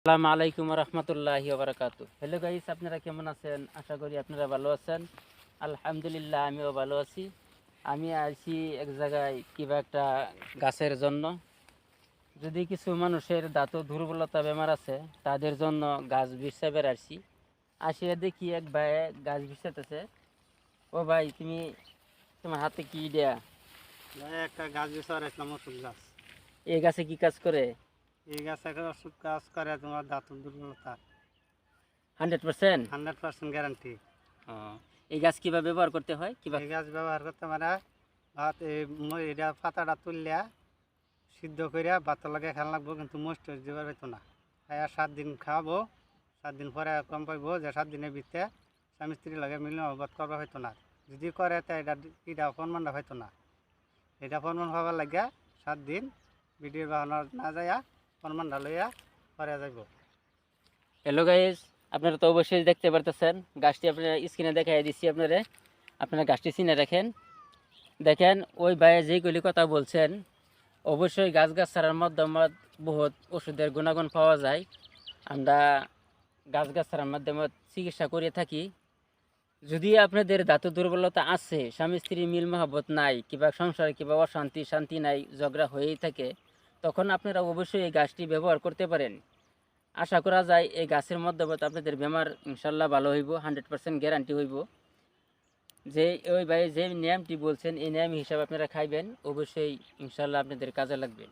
আসসালামু আলাইকুম রহমতুল্লাহি ওবারাকাতু। হ্যালো গাইস, আপনারা কেমন আছেন? আশা করি আপনারা ভালো আছেন। আলহামদুলিল্লাহ, আমিও ভালো আছি। আমি আছি এক জায়গায় কিবা একটা গাছের জন্য। যদি কিছু মানুষের দাঁত দুর্বলতা বেমার আছে, তাদের জন্য গাছ বিছাইবার আসছি। আসিয়া দেখি এক ভাই গাছ বিছাইতেছে। ও ভাই, তোমার হাতে কি দেয়া? একটা গাছ বিচার আসলাম, ওষুধ গাছ। এই গাছে কি কাজ করে? এই গাছ একটা ওষুধ কাজ করে তোমার দাঁতের দুর্বলতা। 100%? 100% গ্যারান্টি। এই গাছ কিভাবে ব্যবহার করতে হয়? এই গাছ ব্যবহার করতে মানে ভাত এটা পাতাটা তুললিয়া সিদ্ধ করিয়া ভাতের লাগে খেলা লাগবো, কিন্তু মোস্ট দেবার হইতো না। 7 দিন খাওয়াবো, 7 দিন পরে কম পাইবো যে 7 দিনের ভিতরে স্বামী স্ত্রী লাগে মিলন অবাদ করবা হইতো না। যদি করে তো এটা ফরমানটা হইতো না। এটা ফরমান হবার লাগে 7 দিন ভিডিও বানানো না যাইয়া ফরমানটা লইয়া পরে যাইব। হ্যালো গাইস, আপনারা তো অবশ্যই দেখতে পারতেছেন গাছটি। আপনারা স্ক্রিনে দেখাই দিচ্ছি আপনারা গাছটি চিনে রাখেন। দেখেন, ওই ভাইয়ে যেগুলি কথা বলছেন, অবশ্যই গাছগাছাড়ার মাধ্যমে বহুত ওষুধের গুণাগুণ পাওয়া যায়। আমরা গাছগাছাড়ার মাধ্যমে চিকিৎসা করে থাকি। যদি আপনাদের দাঁত দুর্বলতা আছে, স্বামী স্ত্রী মিল মহব্বত নাই, কিংবা সংসারে কিংবা অশান্তি শান্তি নাই, ঝগড়া হয়েই থাকে, তখন আপনারা অবশ্যই এই গাছটি ব্যবহার করতে পারেন। আশা করা যায় এই গাছের মাধ্যমে আপনাদের বেমার ইনশাল্লাহ ভালো হইব, 100% গ্যারান্টি হইব। যে ওই ভাই যে নিয়মটি বলছেন, এই নিয়ম হিসাবে আপনারা খাইবেন, অবশ্যই ইনশাল্লাহ আপনাদের কাজে লাগবে।